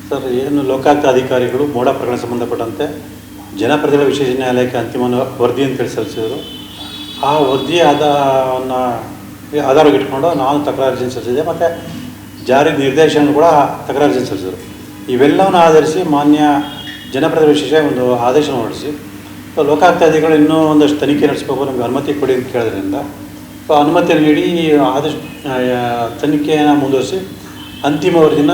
Sir, ಏನು ಲೋಕಾಯುಕ್ತ ಅಧಿಕಾರಿಗಳು ಮೋಡ ಪ್ರಕರಣ ಸಂಬಂಧಪಟ್ಟಂತೆ ಜನಪ್ರತಿನಿಧಿಗಳ ವಿಶೇಷ ನ್ಯಾಯಾಲಯಕ್ಕೆ ಅಂತಿಮ ವರದಿಯನ್ನು ಸಲ್ಲಿಸಿದರು. ಆ ವರದಿ ಆಧಾರವಾಗಿಟ್ಕೊಂಡು ನಾನು ತಕರಾರು ಅರ್ಜಿ ಸಲ್ಲಿಸಿದೆ ಮತ್ತು ಜಾರಿ ನಿರ್ದೇಶನ ಕೂಡ ತಕರಾರು ಅರ್ಜಿ ಸಲ್ಲಿಸಿದರು. ಇವೆಲ್ಲವನ್ನು ಆಧರಿಸಿ ಮಾನ್ಯ ಜನಪ್ರತಿನಿಧಿಗಳ ವಿಶೇಷ ಒಂದು ಆದೇಶ ಹೊರಡಿಸಿ ಲೋಕಾಯುಕ್ತ ಅಧಿಕಾರಿಗಳು ಇನ್ನೂ ಒಂದಷ್ಟು ತನಿಖೆ ನಡೆಸಬೇಕು, ನಮಗೆ ಅನುಮತಿ ಕೊಡಿ ಅಂತ ಕೇಳೋದ್ರಿಂದ ಅನುಮತಿಯನ್ನು ನೀಡಿ ಆದೇಶ ತನಿಖೆಯನ್ನು ಮುಂದುವರಿಸಿ ಅಂತಿಮ ವರದಿನ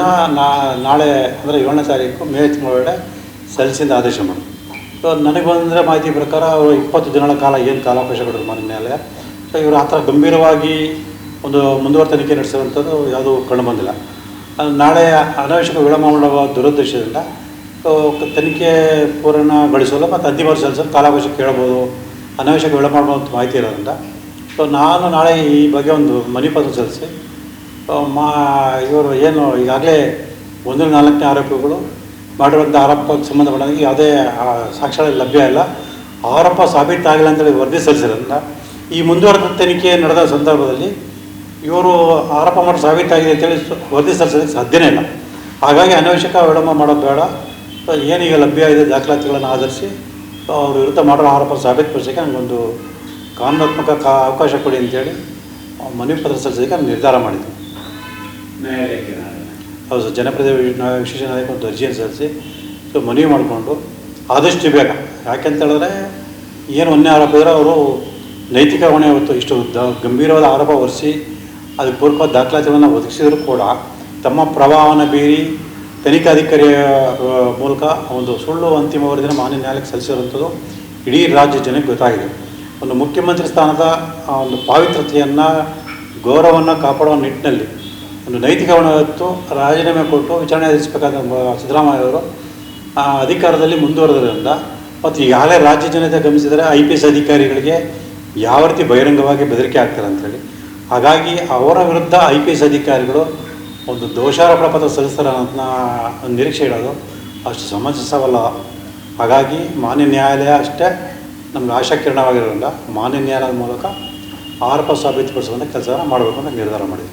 ನಾಳೆ ಅಂದರೆ 7ನೇ ತಾರೀಕು ಮೇ ತಿಂಗಳೊಳಗಡೆ ಸಲ್ಲಿಸಿದ ಆದೇಶ ಮಾಡಿ. ಸೊ ನನಗೆ ಬಂದರೆ ಮಾಹಿತಿ ಪ್ರಕಾರ 20 ದಿನಗಳ ಕಾಲ ಏನು ಕಾಲಾವಕಾಶ ಕೊಟ್ಟರು ಮಾನ್ಯ ನ್ಯಾಯಾಲಯ. ಸೊ ಇವರು ಆ ಥರ ಗಂಭೀರವಾಗಿ ಒಂದು ಮುಂದುವರೆದ ತನಿಖೆ ನಡೆಸಿರುವಂಥದ್ದು ಯಾವುದೂ ಕಂಡು ಬಂದಿಲ್ಲ. ನಾಳೆ ಅನಾವಶ್ಯಕ ವಿಳಂಬ ಮಾಡುವ ದುರುದ್ದೇಶದಿಂದ ತನಿಖೆ ಪೂರ್ಣಗೊಳಿಸಲು ಮತ್ತು ಅಂತಿಮ ವರದಿ ಸಲ್ಲಿಸಲು ಕಾಲಾವಕಾಶ ಕೇಳಬಹುದು, ಅನಾವಶ್ಯಕ ವಿಳಂಬ ಮಾಡುವಂಥ ಮಾಹಿತಿ ಇರೋದ್ರಿಂದ ಸೊ ನಾನು ನಾಳೆ ಈ ಬಗ್ಗೆ ಒಂದು ಮನವಿ ಪತ್ರ ಸಲ್ಲಿಸಿ ಇವರು ಏನು ಈಗಾಗಲೇ 1-4ನೇ ಆರೋಪಿಗಳು ಮಾಡಿರುವಂಥ ಆರೋಪಕ್ಕೆ ಸಂಬಂಧಪಟ್ಟಂಗೆ ಯಾವುದೇ ಸಾಕ್ಷ್ಯಗಳು ಲಭ್ಯ ಇಲ್ಲ, ಆರೋಪ ಸಾಬೀತಾಗಿಲ್ಲ ಅಂತೇಳಿ ವರದಿ ಸಲ್ಲಿಸಿರೋದ್ರಿಂದ ಈ ಮುಂದುವರೆದ ತನಿಖೆ ನಡೆದ ಸಂದರ್ಭದಲ್ಲಿ ಇವರು ಆರೋಪ ಮಾಡಿ ಸಾಬೀತಾಗಿದೆ ಅಂತೇಳಿ ವರದಿ ಸಲ್ಲಿಸೋದಕ್ಕೆ ಸಾಧ್ಯವೇ ಇಲ್ಲ. ಹಾಗಾಗಿ ಅನಾವಶ್ಯಕ ವಿಳಂಬ ಮಾಡೋದು ಬೇಡ. ಏನೀಗ ಲಭ್ಯ ಇದೆ ದಾಖಲಾತಿಗಳನ್ನು ಆಧರಿಸಿ ಅವ್ರ ವಿರುದ್ಧ ಮಾಡೋ ಆರೋಪ ಸಾಬೀತುಪಡಿಸೋಕ್ಕೆ ನನಗೊಂದು ಕಾನೂನಾತ್ಮಕ ಅವಕಾಶ ಕೊಡಿ ಅಂತೇಳಿ ಮನವಿ ಪತ್ರ ಸಲ್ಲಿಸೋದಕ್ಕೆ ನಾನು ನಿರ್ಧಾರ ಮಾಡಿದ್ದೆ. ಹೌದು ಸರ್, ಜನಪ್ರತಿನಿಧಿ ವಿಶೇಷ ನ್ಯಾಯಾಲಯಕ್ಕೆ ಒಂದು ಅರ್ಜಿಯನ್ನು ಸಲ್ಲಿಸಿ ಮನವಿ ಮಾಡಿಕೊಂಡು ಆದಷ್ಟು ಬೇಗ, ಯಾಕೆಂತ ಹೇಳಿದ್ರೆ ಏನು ಒಂದೇ ಆರೋಪ ಇದ್ದರೆ ಅವರು ನೈತಿಕ ಹೊಣೆ ಹೊತ್ತು ಇಷ್ಟು ಗಂಭೀರವಾದ ಆರೋಪ ಹೊರಿಸಿ ಅದಕ್ಕೆ ಪೂರಕವಾದ ದಾಖಲಾತಿಗಳನ್ನು ಒದಗಿಸಿದರೂ ಕೂಡ ತಮ್ಮ ಪ್ರಭಾವವನ್ನು ಬೀರಿ ತನಿಖಾಧಿಕಾರಿಯ ಮೂಲಕ ಒಂದು ಸುಳ್ಳು ಅಂತಿಮ ವರದಿನ ಮಾನ್ಯ ನ್ಯಾಯಾಲಯಕ್ಕೆ ಸಲ್ಲಿಸಿರುವಂಥದ್ದು ಇಡೀ ರಾಜ್ಯ ಜನಕ್ಕೆ ಗೊತ್ತಾಗಿದೆ. ಒಂದು ಮುಖ್ಯಮಂತ್ರಿ ಸ್ಥಾನದ ಒಂದು ಪಾವಿತ್ರತೆಯನ್ನು ಗೌರವವನ್ನು ಕಾಪಾಡುವ ನಿಟ್ಟಿನಲ್ಲಿ ಒಂದು ನೈತಿಕ ಹೊಣೆ ಹೊತ್ತು ರಾಜೀನಾಮೆ ಕೊಟ್ಟು ವಿಚಾರಣೆ ನಡೆಸಬೇಕಾದ ಸಿದ್ದರಾಮಯ್ಯ ಅವರು ಅಧಿಕಾರದಲ್ಲಿ ಮುಂದುವರೆದ್ರಿಂದ ಮತ್ತು ಈಗಾಗಲೇ ರಾಜ್ಯ ಜನತೆ ಗಮನಿಸಿದರೆ IPS ಅಧಿಕಾರಿಗಳಿಗೆ ಯಾವ ರೀತಿ ಬಹಿರಂಗವಾಗಿ ಬೆದರಿಕೆ ಆಗ್ತಾರೆ ಅಂಥೇಳಿ. ಹಾಗಾಗಿ ಅವರ ವಿರುದ್ಧ IPS ಅಧಿಕಾರಿಗಳು ಒಂದು ದೋಷಾರೋಪಣ ಪತ್ರ ಸಲ್ಲಿಸ್ತಾರೆ ಅನ್ನೋ ನಿರೀಕ್ಷೆ ಇಡೋದು ಅಷ್ಟು ಸಮಂಜಸವಲ್ಲ. ಹಾಗಾಗಿ ಮಾನ್ಯ ನ್ಯಾಯಾಲಯ ಅಷ್ಟೇ ನಮ್ಗೆ ಆಶಾಕಿರಣವಾಗಿರೋದ್ರಿಂದ ಮಾನ್ಯ ನ್ಯಾಯಾಲಯದ ಮೂಲಕ ಆರೋಪ ಸಾಬೀತುಪಡಿಸುವಂಥ ಕೆಲಸವನ್ನು ಮಾಡಬೇಕು ಅಂತ ನಿರ್ಧಾರ ಮಾಡಿದ್ವಿ.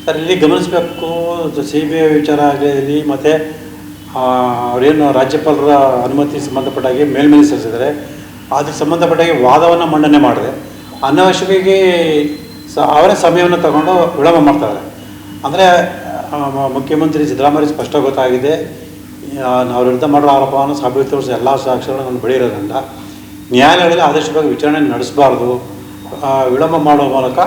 ಸರ್, ಇಲ್ಲಿ ಗಮನಿಸಬೇಕು, CBI ವಿಚಾರ ಆಗಲಿ ಮತ್ತು ಅವರೇನು ರಾಜ್ಯಪಾಲರ ಅನುಮತಿ ಸಂಬಂಧಪಟ್ಟಾಗಿ ಮೇಲ್ಮನೆ ಸಲ್ಲಿಸಿದರೆ ಅದಕ್ಕೆ ಸಂಬಂಧಪಟ್ಟಾಗಿ ವಾದವನ್ನು ಮಂಡನೆ ಮಾಡಿದೆ ಅನಾವಶ್ಯಕವಾಗಿ ಅವರೇ ಸಮಯವನ್ನು ತಗೊಂಡು ವಿಳಂಬ ಮಾಡ್ತಾರೆ. ಅಂದರೆ ಮುಖ್ಯಮಂತ್ರಿ ಸಿದ್ದರಾಮಯ್ಯ ಸ್ಪಷ್ಟ ಗೊತ್ತಾಗಿದೆ, ಅವ್ರ ವಿರುದ್ಧ ಮಾಡೋ ಆರೋಪವನ್ನು ಸಾಬೀತುಪಡಿಸೋ ಎಲ್ಲ ಸಾಕ್ಷ್ಯಗಳನ್ನು ನನ್ನ ಬಳಿ ಇರೋದ್ರಿಂದ ನ್ಯಾಯಾಲಯದಲ್ಲಿ ಆದಷ್ಟವಾಗಿ ವಿಚಾರಣೆ ನಡೆಸಬಾರ್ದು, ವಿಳಂಬ ಮಾಡುವ ಮೂಲಕ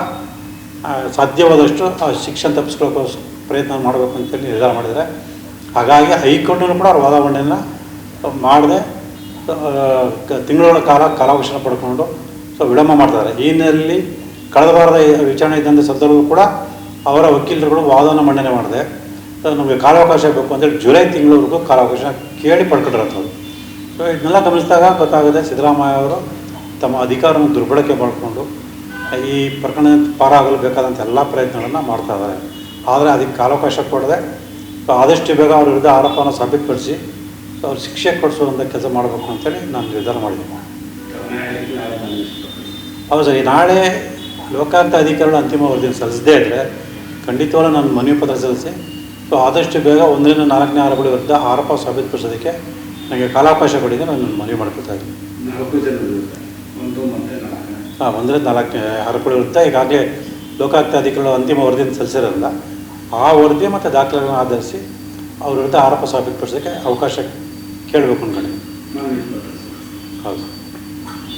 ಸಾಧ್ಯವಾದಷ್ಟು ಶಿಕ್ಷಣ ತಪ್ಪಿಸ್ಕೊಳ್ಳೋ ಪ್ರಯತ್ನ ಮಾಡಬೇಕು ಅಂತೇಳಿ ನಿರ್ಧಾರ ಮಾಡಿದರೆ. ಹಾಗಾಗಿ ಹೈಕೋರ್ಟ್ನಲ್ಲೂ ಕೂಡ ಅವ್ರ ವಾದ ಮಂಡನೆಯನ್ನು ಮಾಡದೆ ತಿಂಗಳ ಕಾಲಾವಕಾಶ ಪಡ್ಕೊಂಡು ವಿಳಂಬ ಮಾಡ್ತಾರೆ. ಈ ಹಿನ್ನೆಲೆಯಲ್ಲಿ ಕಳೆದ ವಾರದ ವಿಚಾರಣೆ ಇದ್ದಂಥ ಸಂದರ್ಭದಲ್ಲೂ ಕೂಡ ಅವರ ವಕೀಲರುಗಳು ವಾದವನ್ನು ಮಂಡನೆ ಮಾಡಿದೆ. ನಮಗೆ ಕಾಲಾವಕಾಶ ಬೇಕು ಅಂತೇಳಿ ಜುಲೈ ತಿಂಗಳವರೆಗೂ ಕಾಲಾವಕಾಶ ಕೇಳಿ ಪಡ್ಕೊಂಡಿರೋದು. ಸೊ ಇದನ್ನೆಲ್ಲ ಗಮನಿಸಿದಾಗ ಗೊತ್ತಾಗುತ್ತೆ ಸಿದ್ದರಾಮಯ್ಯ ಅವರು ತಮ್ಮ ಅಧಿಕಾರವನ್ನು ದುರ್ಬಳಕೆ ಮಾಡಿಕೊಂಡು ಈ ಪ್ರಕರಣ ಪಾರಾಗಲು ಬೇಕಾದಂಥ ಎಲ್ಲ ಪ್ರಯತ್ನಗಳನ್ನು ಮಾಡ್ತಾ ಇದ್ದಾರೆ. ಆದರೆ ಅದಕ್ಕೆ ಕಾಲಾವಕಾಶ ಕೊಡದೆ ಆದಷ್ಟು ಬೇಗ ಅವ್ರ ವಿರುದ್ಧ ಆರೋಪವನ್ನು ಸಾಬೀತುಪಡಿಸಿ ಅವ್ರು ಶಿಕ್ಷೆ ಕೊಡಿಸುವಂಥ ಕೆಲಸ ಮಾಡಬೇಕು ಅಂತೇಳಿ ನಾನು ನಿರ್ಧಾರ ಮಾಡಿದ್ದೀನಿ. ಹೌದು ಸರ್, ನಾಳೆ ಲೋಕಾಯುಕ್ತ ಅಧಿಕಾರಿಗಳು ಅಂತಿಮ ವರದಿಯನ್ನು ಸಲ್ಲಿಸದೇ ಇದ್ದರೆ ಖಂಡಿತವಾಗ್ಲೂ ನಾನು ಮನವಿ ಪತ್ರ ಸಲ್ಲಿಸಿ ಆದಷ್ಟು ಬೇಗ 1-4ನೇ ಆರೋಪಗಳ ವಿರುದ್ಧ ಆರೋಪ ಸಾಬೀತುಪಡಿಸೋದಕ್ಕೆ ನನಗೆ ಕಾಲಾವಕಾಶ ಕೊಡಿದೆ ನಾನು ಮನವಿ ಮಾಡ್ಕೊತಾ ಇದ್ದೀನಿ. 1-4ನೇ ಆರೋಪಗಳ ವಿರುದ್ಧ ಈಗಾಗಲೇ ಲೋಕಾಯುಕ್ತ ಅಧಿಕಾರಿಗಳು ಅಂತಿಮ ವರದಿಯನ್ನು ಸಲ್ಲಿಸಿರೋದ್ರಿಂದ ಆ ವರದಿ ಮತ್ತು ದಾಖಲೆಗಳನ್ನು ಆಧರಿಸಿ ಅವ್ರ ವಿರುದ್ಧ ಆರೋಪ ಸಾಬೀತುಪಡಿಸೋದಕ್ಕೆ ಅವಕಾಶ ಕೇಳಬೇಕು ಅಂದ್ಕೊಂಡಿದ್ದೀನಿ. ಹೌದು.